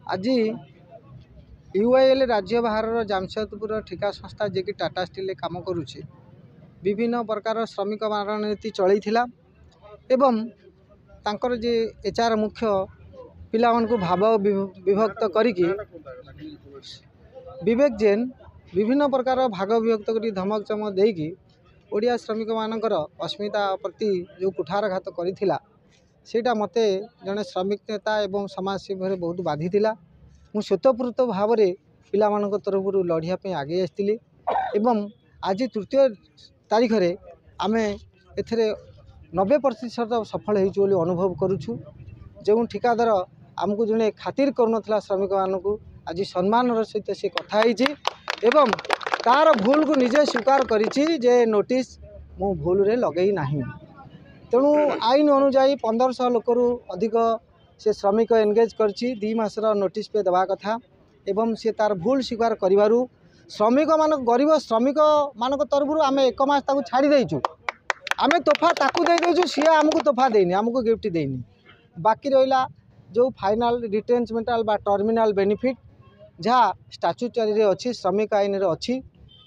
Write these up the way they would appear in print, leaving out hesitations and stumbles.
आज यूआईएल राज्य बाहर जामशेदपुर ठिका संस्था जे कि टाटा स्टील काम करुच्ची विभिन्न प्रकार श्रमिक मारण नीति चलता एवं तांकर जे एचआर मुख्य पिला मानकु भाव विभक्त करिकी विवेक जैन विभिन्न प्रकार भाग विभक्त करी धमक चमक देकी ओडिया श्रमिक मानकर अस्मिता प्रति जो कुठारघात करिथिला सेटा मते जने श्रमिक नेता एवं समाजसेवी बहुत बाधी थिला। मु स्वतःपूर्त भाव में पिला मानक तरफ लड़िया आगे आसती एवं आज तृतीय तारीख रे आमे एथरे 90% सफल होइछु अनुभव करुछु। जो ठिकादार आमको जड़े खातिर करुनथला श्रमिक मानक आज सम्मान सहित से कथा होइछि एवं तार भूल को निजे स्वीकार करिछि जे नोटिस मु भूल रे लगई नाही। तेणु आईन अनुजाई 1500 लोकरू अधिक से श्रमिक एंगेज करछि 2 मासर नोटिस पे देवा कथा एवं से तार भूल स्वीकार करिवारु श्रमिक मान गरीब श्रमिक मान तरफ आम 1 मास ताकू छाड़ी देइछु। आम तोहफा ताकू दे देइछु सी आमको तोहफा देनी आमको गिफ्ट देनी। बाकी रहिला जो फाइनाल रिटेंचमेंटाल बा टर्मिनाल बेनिफिट जहाँ स्टाच्यूटरी रे अच्छी श्रमिक आईन रे अच्छी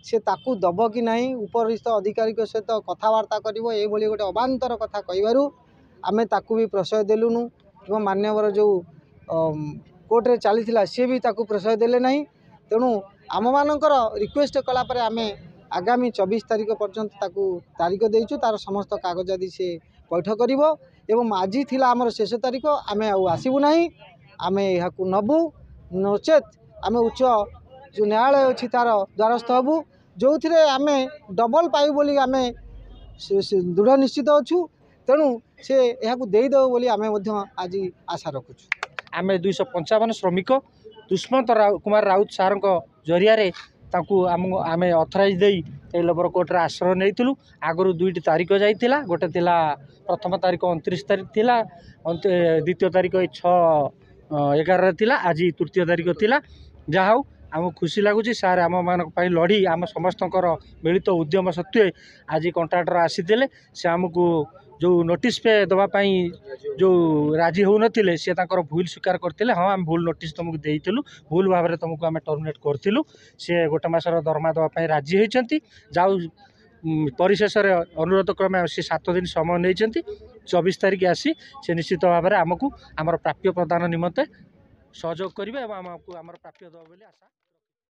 से ताकू दब कि नहीं उपरिस्थ अधिकारी सहित कथबार्ता करिवो ए भली गोटे अबांतर कथा कहिबारु आमे ताकू भी प्रशय देलुनु एवं मान्यवर जो कोर्ट रे चलीथिला सी भी ताकू प्रशय देले नहीं। तेणु आम मानकर रिक्वेस्ट कला परे आमे आगामी 24 तारीख पर्यंत ताकू तारीख देइछु तार समस्त कागज आदि से पैठ करिवो एवं आज थिला हमर शेष तारीख आमे आसबू नहीं आमे यहाकू नबू नचेत आमे उच्च जो न्यायालय अच्छी तार द्वारस्थ हबू जो थे आम डबल पाइबू बोली आम दृढ़ निश्चित अच्छू। तेणु से यहाँ देदेव बोली आम आज आशा रखुचु। आम 255 श्रमिक दुष्मंत कुमार राउत सार जरिया आम अथराइज दे लेबर कोर्ट रे आश्रय नहीं आगु 2टी तारीख जाइला गोटे थिला प्रथम तारीख 29 तारीख थिला द्वितीय तारीख 6/11 थिला आज तृतीय तारीख थिला। जहा हो आम खुशी लगुच सार आम मान लड़ी आम समस्त मिलित उद्यम सत्वे आज कंट्राक्टर आसीते से आमको जो नोटिस पे दवापाई जो राजी हो नथिले से तांकर भूल स्वीकार करते हाँ आम भूल नोटिस तुमको देइथिलु भूल भाव में तुमको आम टर्मिनेट करथिलु से गोटे मासर दरमा दवापाई राजी होइचंती। जाऊ परिशेष अनुरोध क्रमे से 7 दिन समय नहीं 24 तारीख आसी से निश्चित भाव में आमको आमर प्राप्य प्रदान निमंते सहयोग करेंगे आमको आमर प्राप्य दब बोली आशा।